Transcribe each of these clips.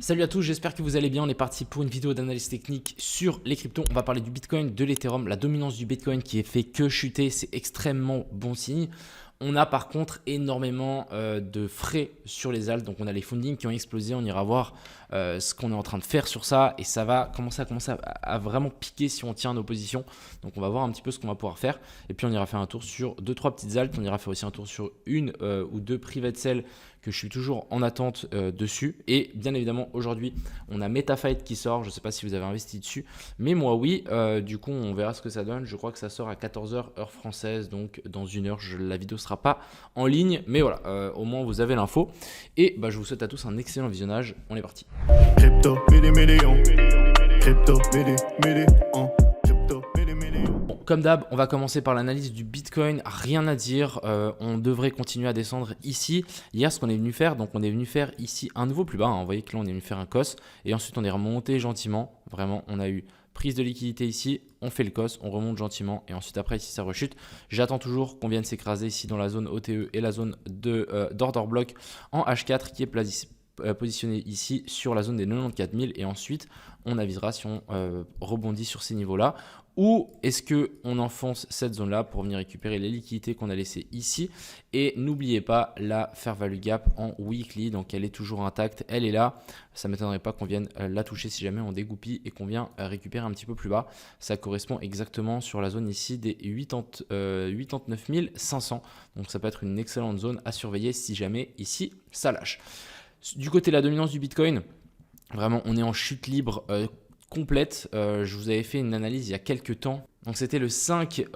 Salut à tous, j'espère que vous allez bien. On est parti pour une vidéo d'analyse technique sur les cryptos. On va parler du Bitcoin, de l'Ethereum, la dominance du Bitcoin qui est fait que chuter, c'est extrêmement bon signe. On a par contre énormément de frais sur les alts, donc on a les fundings qui ont explosé, on ira voir ce qu'on est en train de faire sur ça et ça va commencer à vraiment piquer si on tient nos positions. Donc on va voir un petit peu ce qu'on va pouvoir faire et puis on ira faire un tour sur 2-3 petites alts, on ira faire aussi un tour sur une ou deux private sell que je suis toujours en attente dessus. Et bien évidemment aujourd'hui on a MetaFight qui sort, je ne sais pas si vous avez investi dessus, mais moi oui, du coup on verra ce que ça donne. Je crois que ça sort à 14h heure française, donc dans une heure la vidéo sera pas en ligne, mais voilà, au moins vous avez l'info. Et je vous souhaite à tous un excellent visionnage, on est parti. Crypto, crypto, comme d'hab, on va commencer par l'analyse du Bitcoin. Rien à dire, on devrait continuer à descendre ici. Hier, ce qu'on est venu faire, donc on est venu faire ici un nouveau plus bas. Vous voyez que là, on est venu faire un COS et ensuite on est remonté gentiment. Vraiment, on a eu prise de liquidité ici, on fait le COS, on remonte gentiment et ensuite après ici ça rechute. J'attends toujours qu'on vienne s'écraser ici dans la zone OTE et la zone d'order block en H4 qui est positionné ici sur la zone des 94 000 et ensuite on avisera si on rebondit sur ces niveaux là ou est-ce qu'on enfonce cette zone là pour venir récupérer les liquidités qu'on a laissées ici. Et n'oubliez pas la fair value gap en weekly, donc elle est toujours intacte, elle est là, ça ne m'étonnerait pas qu'on vienne la toucher si jamais on dégoupille et qu'on vient récupérer un petit peu plus bas. Ça correspond exactement sur la zone ici des 89 500, donc ça peut être une excellente zone à surveiller si jamais ici ça lâche. Du côté de la dominance du Bitcoin, vraiment on est en chute libre complète. Je vous avais fait une analyse il y a quelques temps. Donc c'était le 5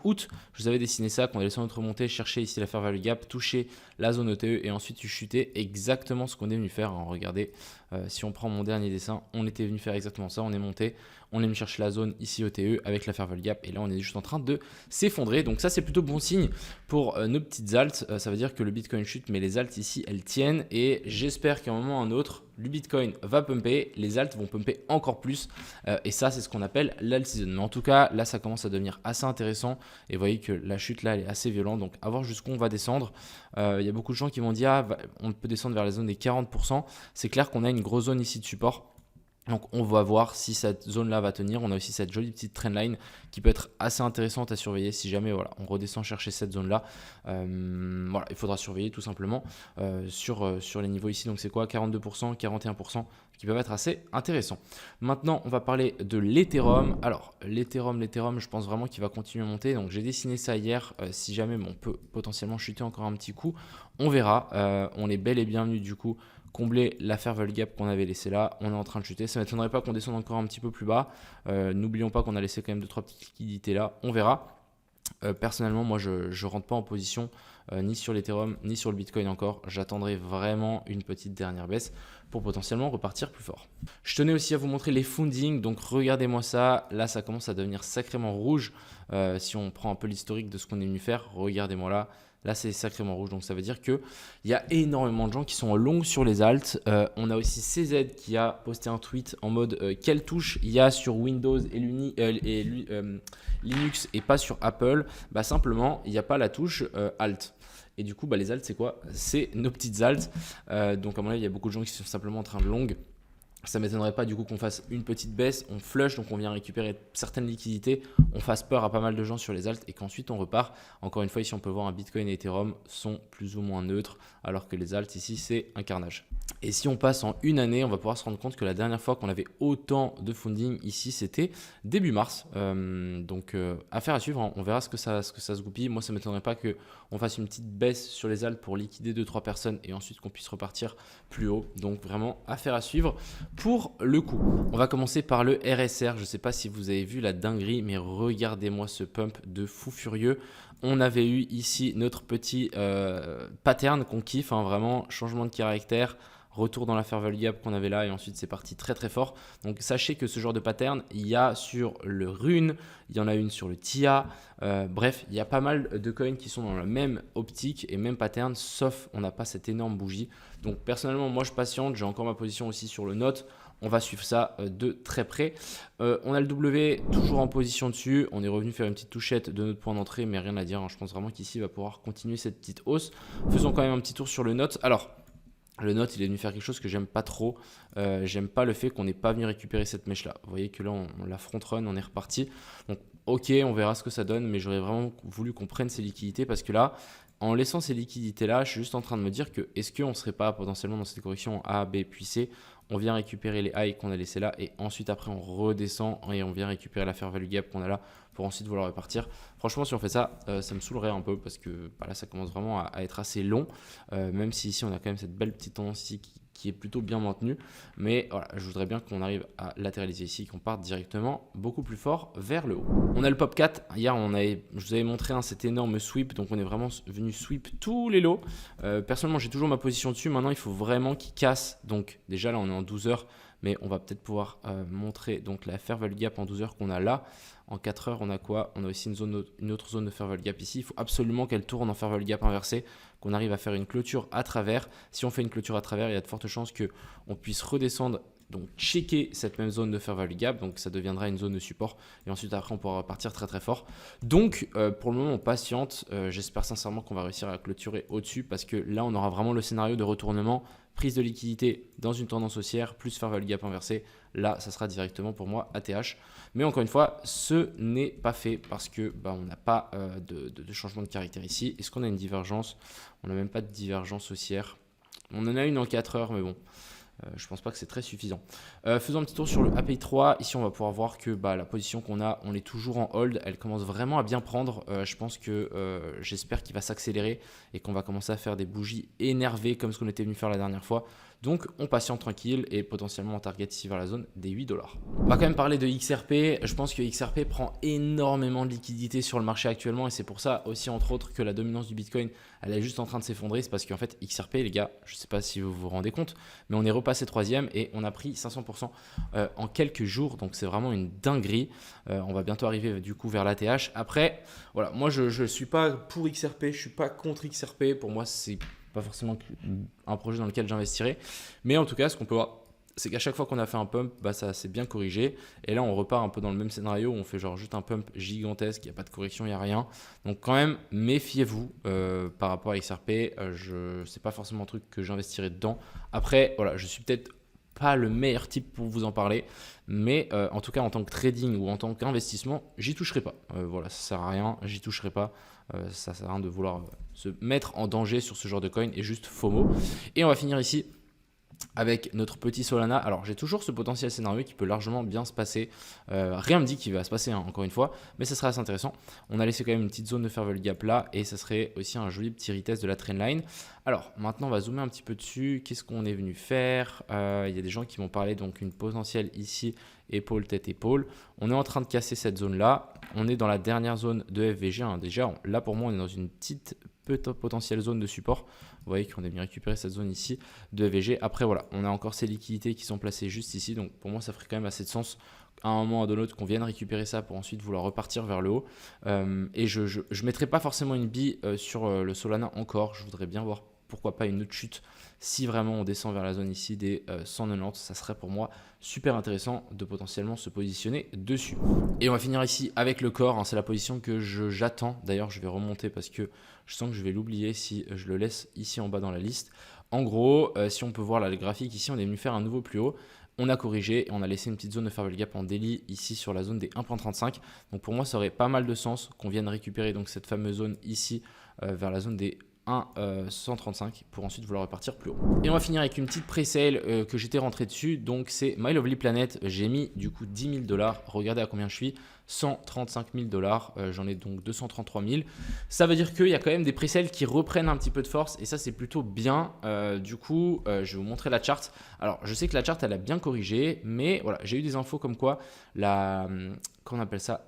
août, je vous avais dessiné ça, qu'on allait sur notre montée, chercher ici la fair value gap, toucher la zone OTE et ensuite chuter, exactement ce qu'on est venu faire. Regardez, si on prend mon dernier dessin, on était venu faire exactement ça, on est monté, on est venu chercher la zone ici OTE avec la fair value gap et là on est juste en train de s'effondrer. Donc ça c'est plutôt bon signe pour nos petites alts, ça veut dire que le Bitcoin chute mais les alts ici elles tiennent et j'espère qu'à un moment ou à un autre, le Bitcoin va pumper, les alts vont pumper encore plus et ça c'est ce qu'on appelle l'alt season. Mais en tout cas là ça commence à devenir assez intéressant et vous voyez que la chute là elle est assez violente, donc à voir jusqu'où on va descendre. Il y a beaucoup de gens qui m'ont dit on peut descendre vers la zone des 40%. C'est clair qu'on a une grosse zone ici de support. Donc on va voir si cette zone là va tenir. On a aussi cette jolie petite trendline qui peut être assez intéressante à surveiller si jamais on redescend chercher cette zone là. Voilà, il faudra surveiller tout simplement sur les niveaux ici. Donc c'est quoi, 42%, 41% qui peuvent être assez intéressants. Maintenant on va parler de l'Ethereum. Alors l'Ethereum, je pense vraiment qu'il va continuer à monter. Donc j'ai dessiné ça hier. Si jamais on peut potentiellement chuter encore un petit coup, on verra. On est bel et bienvenu du coup combler la fair value gap qu'on avait laissé là. On est en train de chuter, ça ne m'étonnerait pas qu'on descende encore un petit peu plus bas. N'oublions pas qu'on a laissé quand même 2-3 petites liquidités là, on verra. Personnellement moi je ne rentre pas en position ni sur l'Ethereum ni sur le Bitcoin encore. J'attendrai vraiment une petite dernière baisse pour potentiellement repartir plus fort. Je tenais aussi à vous montrer les fundings, donc regardez-moi ça, là ça commence à devenir sacrément rouge. Si on prend un peu l'historique de ce qu'on est venu faire, regardez-moi là. Là, c'est sacrément rouge, donc ça veut dire qu'il y a énormément de gens qui sont en long sur les alts. On a aussi CZ qui a posté un tweet en mode quelle touche il y a sur Windows et Linux et pas sur Apple. Simplement, il n'y a pas la touche alt. Et du coup, les alts, c'est quoi? C'est nos petites alts. Donc à mon avis, il y a beaucoup de gens qui sont simplement en train de long. Ça ne m'étonnerait pas du coup qu'on fasse une petite baisse, on flush, donc on vient récupérer certaines liquidités, on fasse peur à pas mal de gens sur les alts et qu'ensuite on repart. Encore une fois, ici on peut voir un Bitcoin et Ethereum sont plus ou moins neutres alors que les alts ici c'est un carnage. Et si on passe en une année, on va pouvoir se rendre compte que la dernière fois qu'on avait autant de funding ici c'était début mars. Donc affaire à suivre, hein. On verra ce que ça se goupille. Moi ça ne m'étonnerait pas qu'on fasse une petite baisse sur les alts pour liquider 2-3 personnes et ensuite qu'on puisse repartir plus haut. Donc vraiment affaire à suivre. Pour le coup, on va commencer par le RSR. Je ne sais pas si vous avez vu la dinguerie, mais regardez-moi ce pump de fou furieux. On avait eu ici notre petit pattern qu'on kiffe, hein, vraiment changement de caractère, retour dans la fair value gap qu'on avait là et ensuite c'est parti très très fort. Donc sachez que ce genre de pattern, il y a sur le Rune, il y en a une sur le TIA, bref, il y a pas mal de coins qui sont dans la même optique et même pattern, sauf on n'a pas cette énorme bougie. Donc personnellement, moi je patiente, j'ai encore ma position aussi sur le Note. On va suivre ça de très près. On a le W toujours en position dessus. On est revenu faire une petite touchette de notre point d'entrée, mais rien à dire, hein. Je pense vraiment qu'ici il va pouvoir continuer cette petite hausse. Faisons quand même un petit tour sur le Note. Alors, Le note, il est venu faire quelque chose que j'aime pas trop. J'aime pas le fait qu'on n'ait pas venu récupérer cette mèche-là. Vous voyez que là, on la front run, on est reparti. Donc, ok, on verra ce que ça donne, mais j'aurais vraiment voulu qu'on prenne ces liquidités parce que là, en laissant ces liquidités-là, je suis juste en train de me dire que est-ce qu'on ne serait pas potentiellement dans cette correction A, B puis C, on vient récupérer les highs qu'on a laissés là et ensuite après on redescend et on vient récupérer la fair value gap qu'on a là pour ensuite vouloir repartir. Franchement, si on fait ça, ça me saoulerait un peu parce que là, ça commence vraiment à être assez long, même si ici on a quand même cette belle petite tendance ici qui est plutôt bien maintenue. Mais voilà, je voudrais bien qu'on arrive à latéraliser ici, qu'on parte directement beaucoup plus fort vers le haut. On a le pop 4. Hier, je vous avais montré cet énorme sweep. Donc, on est vraiment venu sweep tous les lots. Personnellement, j'ai toujours ma position dessus. Maintenant, il faut vraiment qu'il casse. Donc, déjà, là, on est en 12 heures. Mais on va peut-être pouvoir montrer donc la fair value gap en 12 heures qu'on a là. En 4 heures, on a quoi? On a aussi une autre zone de fair value gap ici. Il faut absolument qu'elle tourne en fair value gap inversée, qu'on arrive à faire une clôture à travers. Si on fait une clôture à travers, il y a de fortes chances qu'on puisse redescendre, donc checker cette même zone de fair value gap. Donc ça deviendra une zone de support. Et ensuite, après, on pourra repartir très très fort. Donc, pour le moment, on patiente. J'espère sincèrement qu'on va réussir à clôturer au-dessus parce que là, on aura vraiment le scénario de retournement, prise de liquidité dans une tendance haussière, plus fair value gap inversée. Là, ça sera directement pour moi ATH. Mais encore une fois, ce n'est pas fait parce que on n'a pas de changement de caractère ici. Est-ce qu'on a une divergence? On n'a même pas de divergence haussière. On en a une en 4 heures, mais bon, je pense pas que c'est très suffisant. Faisons un petit tour sur le API 3. Ici, on va pouvoir voir que la position qu'on a, on est toujours en hold. Elle commence vraiment à bien prendre. Je pense que j'espère qu'il va s'accélérer et qu'on va commencer à faire des bougies énervées comme ce qu'on était venu faire la dernière fois. Donc, on patiente tranquille et potentiellement on target ici vers la zone des 8 $. On va quand même parler de XRP. Je pense que XRP prend énormément de liquidités sur le marché actuellement et c'est pour ça aussi, entre autres, que la dominance du Bitcoin, elle est juste en train de s'effondrer. C'est parce qu'en fait, XRP, les gars, je ne sais pas si vous vous rendez compte, mais on est repassé 3e et on a pris 500% en quelques jours. Donc, c'est vraiment une dinguerie. On va bientôt arriver du coup vers l'ATH. Après, voilà, moi, je ne suis pas pour XRP, je ne suis pas contre XRP. Pour moi, c'est pas forcément un projet dans lequel j'investirai. Mais en tout cas, ce qu'on peut voir, c'est qu'à chaque fois qu'on a fait un pump, ça s'est bien corrigé. Et là, on repart un peu dans le même scénario où on fait genre juste un pump gigantesque, il n'y a pas de correction, il n'y a rien. Donc quand même, méfiez-vous par rapport à XRP. C'est pas forcément un truc que j'investirai dedans. Après, voilà, je suis peut-être pas le meilleur type pour vous en parler. Mais en tout cas, en tant que trading ou en tant qu'investissement, j'y toucherai pas. Voilà, ça sert à rien, j'y toucherai pas. Ça sert à rien de vouloir se mettre en danger sur ce genre de coin et juste FOMO. Et on va finir ici avec notre petit Solana. Alors j'ai toujours ce potentiel scénario qui peut largement bien se passer. Rien ne me dit qu'il va se passer, hein, encore une fois, mais ça serait assez intéressant. On a laissé quand même une petite zone de fair value gap là et ça serait aussi un joli petit retest de la trendline. Alors maintenant on va zoomer un petit peu dessus. Qu'est-ce qu'on est venu faire? Il y a des gens qui m'ont parlé donc une potentielle ici, épaule, tête, épaule. On est en train de casser cette zone là. On est dans la dernière zone de FVG, hein. Déjà là pour moi on est dans une petite potentielle zone de support. Vous voyez qu'on est venu récupérer cette zone ici de FVG. Après voilà, on a encore ces liquidités qui sont placées juste ici. Donc pour moi ça ferait quand même assez de sens à un moment ou à un autre qu'on vienne récupérer ça pour ensuite vouloir repartir vers le haut. Et je ne mettrai pas forcément une bille sur le Solana encore. Je voudrais bien voir pourquoi pas une autre chute. Si vraiment on descend vers la zone ici des 190, ça serait pour moi super intéressant de potentiellement se positionner dessus. Et on va finir ici avec le corps, hein, c'est la position que j'attends. D'ailleurs, je vais remonter parce que je sens que je vais l'oublier si je le laisse ici en bas dans la liste. En gros, si on peut voir là, le graphique ici, on est venu faire un nouveau plus haut. On a corrigé et on a laissé une petite zone de fair value gap en daily ici sur la zone des 1.35. Donc pour moi, ça aurait pas mal de sens qu'on vienne récupérer donc cette fameuse zone ici vers la zone des 1,135 pour ensuite vouloir repartir plus haut. Et on va finir avec une petite pre-sale que j'étais rentré dessus. Donc c'est My Lovely Planet. J'ai mis du coup 10 000 $. Regardez à combien je suis. 135 000 $. J'en ai donc 233 000. Ça veut dire qu'il y a quand même des pre-sales qui reprennent un petit peu de force et ça c'est plutôt bien. Du coup, je vais vous montrer la charte. Alors je sais que la charte elle a bien corrigé, mais voilà, j'ai eu des infos comme quoi qu'on appelle ça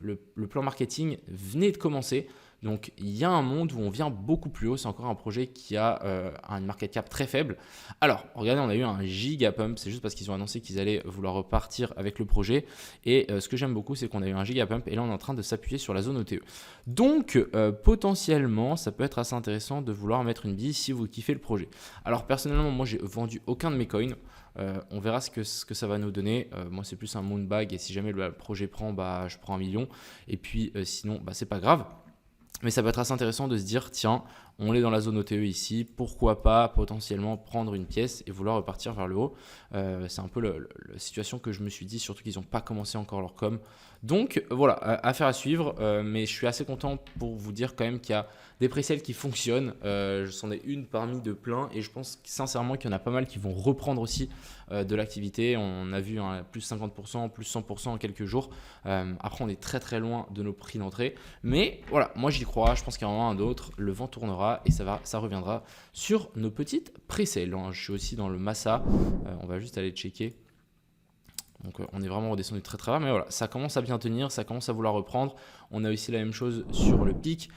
le plan marketing venait de commencer. Donc il y a un monde où on vient beaucoup plus haut, c'est encore un projet qui a une market cap très faible. Alors regardez, on a eu un giga pump, c'est juste parce qu'ils ont annoncé qu'ils allaient vouloir repartir avec le projet. Et ce que j'aime beaucoup, c'est qu'on a eu un giga pump et là on est en train de s'appuyer sur la zone OTE. Donc potentiellement, ça peut être assez intéressant de vouloir mettre une bille si vous kiffez le projet. Alors personnellement, moi j'ai vendu aucun de mes coins. On verra ce que ça va nous donner. Moi, c'est plus un moonbag et si jamais le projet prend, je prends 1 million. Et puis sinon, c'est pas grave. Mais ça peut être assez intéressant de se dire, tiens, On est dans la zone OTE ici, pourquoi pas potentiellement prendre une pièce et vouloir repartir vers le haut. C'est un peu la situation que je me suis dit, surtout qu'ils n'ont pas commencé encore leur com. Donc voilà, affaire à suivre, mais je suis assez content pour vous dire quand même qu'il y a des presales qui fonctionnent. C'en ai une parmi de plein et je pense sincèrement qu'il y en a pas mal qui vont reprendre aussi de l'activité. On a vu plus 50%, plus 100% en quelques jours. Après, on est très très loin de nos prix d'entrée. Mais voilà, moi j'y crois. Je pense qu'il y en aura un d'autre. Le vent tournera et ça reviendra sur nos petites presales. Je suis aussi dans le Massa. On va juste aller checker. Donc on est vraiment redescendu très très bas, mais voilà, ça commence à bien tenir, ça commence à vouloir reprendre. On a aussi la même chose sur le pic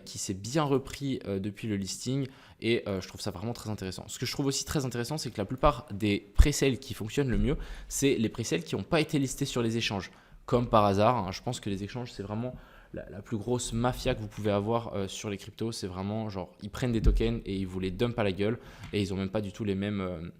qui s'est bien repris depuis le listing et je trouve ça vraiment très intéressant. Ce que je trouve aussi très intéressant, c'est que la plupart des presales qui fonctionnent le mieux, c'est les presales qui n'ont pas été listés sur les échanges. Comme par hasard, je pense que les échanges, c'est vraiment la plus grosse mafia que vous pouvez avoir sur les cryptos. C'est vraiment genre, ils prennent des tokens et ils vous les dumpent à la gueule et ils n'ont même pas du tout les mêmes,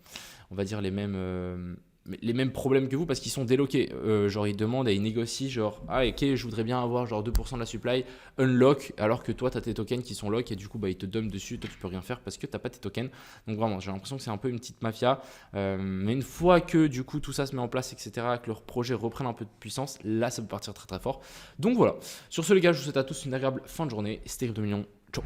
on va dire les mêmes problèmes que vous parce qu'ils sont déloqués. Genre ils demandent et ils négocient genre ok, je voudrais bien avoir genre 2% de la supply unlock alors que toi tu as tes tokens qui sont lock et du coup ils te dumpent dessus, toi tu peux rien faire parce que tu n'as pas tes tokens. Donc vraiment j'ai l'impression que c'est un peu une petite mafia, mais une fois que du coup tout ça se met en place etc, que leurs projets reprennent un peu de puissance, là ça peut partir très très fort. Donc voilà, sur ce les gars, je vous souhaite à tous une agréable fin de journée. C'était Crypto Millions, ciao.